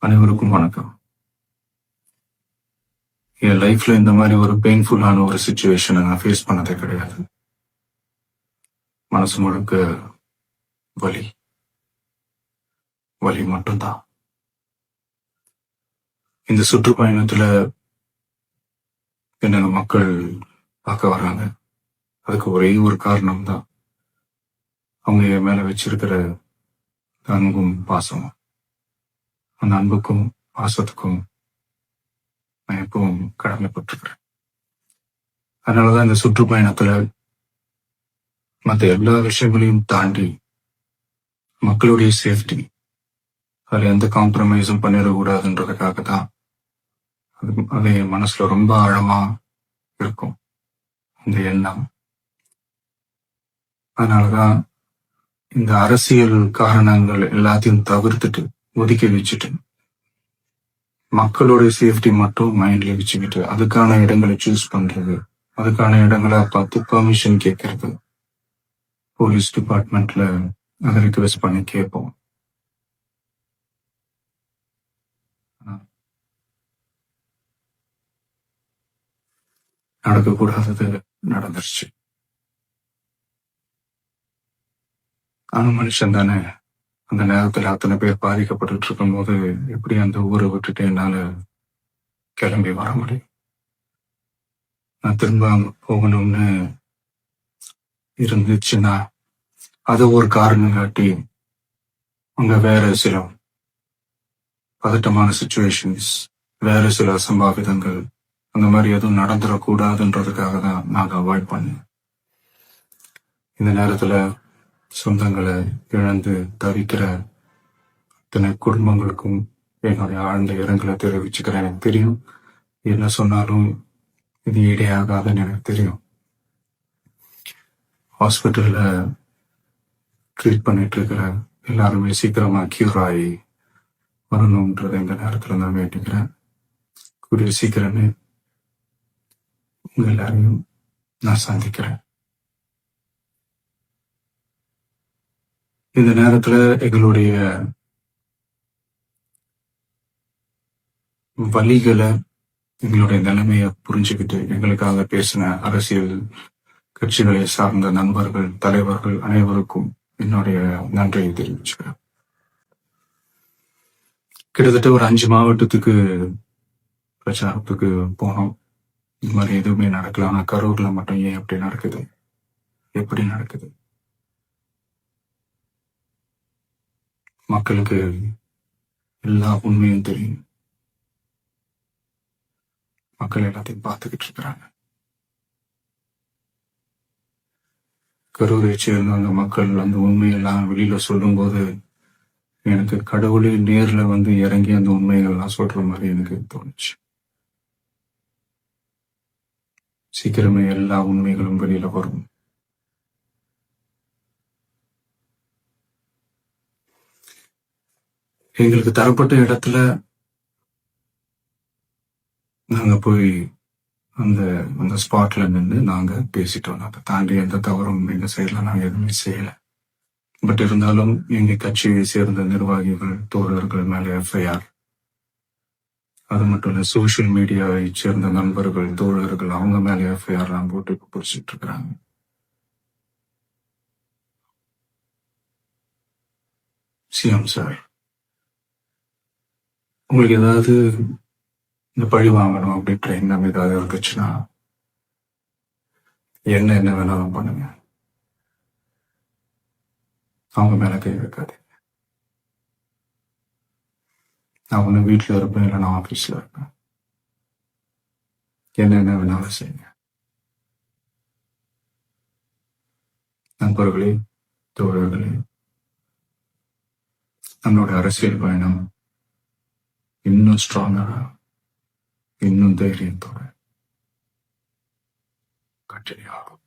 அனைவருக்கும் வணக்கம். என் லைஃப்ல இந்த மாதிரி ஒரு பெயின்ஃபுல்லான ஒரு சுச்சுவேஷனை நான் ஃபேஸ் பண்ணதே கிடையாது. மனசு முழுக்க வலி வலி மட்டும்தான். இந்த சுற்றுப்பயணத்துல என்னென்ன மக்கள் பார்க்க வராங்க, அதுக்கு ஒரே ஒரு காரணம் தான், அவங்க என் மேல வச்சிருக்கிற அன்பும் பாசமும். அந்த அன்புக்கும் பாசத்துக்கும் நான் எப்பவும் கடமைப்பட்டிருக்கிறேன். அதனாலதான் இந்த சுற்றுப்பயணத்துல மற்ற எல்லா விஷயங்களையும் தாண்டி மக்களுடைய சேஃப்டி, அதுல எந்த காம்ப்ரமைஸும் பண்ணிடக்கூடாதுன்றதுக்காக தான் அது என் மனசுல ரொம்ப ஆழமா இருக்கும் இந்த எண்ணம். அதனாலதான் இந்த அரசியல் காரணங்கள் எல்லாத்தையும் தவிர்த்துட்டு ஒதுக்கி வச்சுட்டு மக்களுடைய சேஃப்டி மட்டும் மைண்ட்ல வச்சுக்கிட்டு அதுக்கான இடங்களை சூஸ் பண்றது, அதுக்கான இடங்களை பார்த்து பெர்மிஷன் கேட்கறது, போலீஸ் டிபார்ட்மெண்ட்ல அதை ரிக்வெஸ்ட் பண்ணி கேட்போம். நடக்கக்கூடாதது நடந்துருச்சு. நானும் மனுஷன் தானே. அந்த நேரத்துல அத்தனை பேர் பாதிக்கப்பட்டு இருக்கும் போது எப்படி அந்த ஊரை விட்டுட்டு என்னால கிளம்பி வர முடியும்? நான் திரும்ப அங்க போகணும்னு இருந்துச்சுன்னா அது ஒரு காரணம் காட்டி அங்க வேற சில பதட்டமான சுச்சுவேஷன்ஸ், வேற சில அசம்பாவிதங்கள் அந்த மாதிரி எதுவும் நடந்துடக்கூடாதுன்றதுக்காக தான் நாங்க அவாய்ட் பண்ணேன். இந்த நேரத்துல சொந்தங்களை இழந்து தவிக்கிற அத்தனை குடும்பங்களுக்கும் என்னுடைய ஆழ்ந்த இரங்கலை தெரிவிச்சுக்கிறேன். எனக்கு தெரியும், என்ன சொன்னாலும் இது ஈடையாகாதுன்னு எனக்கு தெரியும். ஹாஸ்பிட்டல்ல ட்ரீட் பண்ணிட்டு இருக்கிற எல்லாருமே சீக்கிரமா கியூர் ஆகி வரணும்ன்றதை இந்த நேரத்துல நான் வேண்டிக்கிறேன். கூடிய சீக்கிரமே உங்க எல்லாரையும் நான் சந்திக்கிறேன். இந்த நேரத்துல எங்களுடைய வலிகளை, எங்களுடைய நிலைமையை புரிஞ்சுக்கிட்டு எங்களுக்காக பேசின அரசியல் கட்சிகளை சார்ந்த நண்பர்கள், தலைவர்கள் அனைவருக்கும் என்னுடைய நன்றியை தெரிவிச்சுக்கிறேன். கிட்டத்தட்ட ஒரு 5 மாவட்டத்துக்கு பிரச்சாரத்துக்கு போனோம். இந்த மாதிரி எதுவுமே நடக்கல. ஆனா கரூர்ல மட்டும் ஏன் எப்படி நடக்குது, எப்படி நடக்குது? மக்களுக்கு எல்லா உண்மையும் தெரியும். மக்கள் எல்லாத்தையும் பார்த்துக்கிட்டு இருக்கிறாங்க. கரூரை சேர்ந்த அந்த மக்கள் அந்த உண்மையெல்லாம் வெளியில சொல்லும் போது எனக்கு கடவுளே நேர்ல வந்து இறங்கி அந்த உண்மைகள்லாம் சொல்ற மாதிரி எனக்கு தோணுச்சு. சீக்கிரமே எல்லா உண்மைகளும் வெளியில வரும். எங்களுக்கு தரப்பட்ட இடத்துல நாங்க போய் அந்த ஸ்பாட்ல நின்று நாங்க பேசிட்டோம். அதை தாண்டி எந்த தவறும் எங்க சைட்ல நாங்க எதுவுமே செய்யல. பட் இருந்தாலும் எங்க கட்சியை சேர்ந்த நிர்வாகிகள், தோழர்கள் மேல எஃப்ஐஆர், அது மட்டும் இல்ல சோசியல் மீடியாவை சேர்ந்த நண்பர்கள், தோழர்கள் அவங்க மேல எஃப்ஐஆர் எல்லாம் போட்டு பிடிச்சிட்டு இருக்கிறாங்க. சிஎம் சார், உங்களுக்கு ஏதாவது இந்த பழி வாங்கணும் அப்படின்ற எண்ணம் ஏதாவது இருந்துச்சுன்னா என்ன வேணாலும் பண்ணுங்க. அவங்க மேல கை வைக்காதீங்க. நான் ஒண்ணு வீட்டுல இருப்பேன், இல்லை நான் ஆபீஸ்ல இருப்பேன். என்ன வேணாலும் செய்யுங்க. நண்பர்களே, தோழர்களே, நம்மளோட அரசியல் பயணம் இன்னும் ஸ்ட்ராங்கா, இன்னும் தைரியத்தோட கண்டினியூ ஆகும்.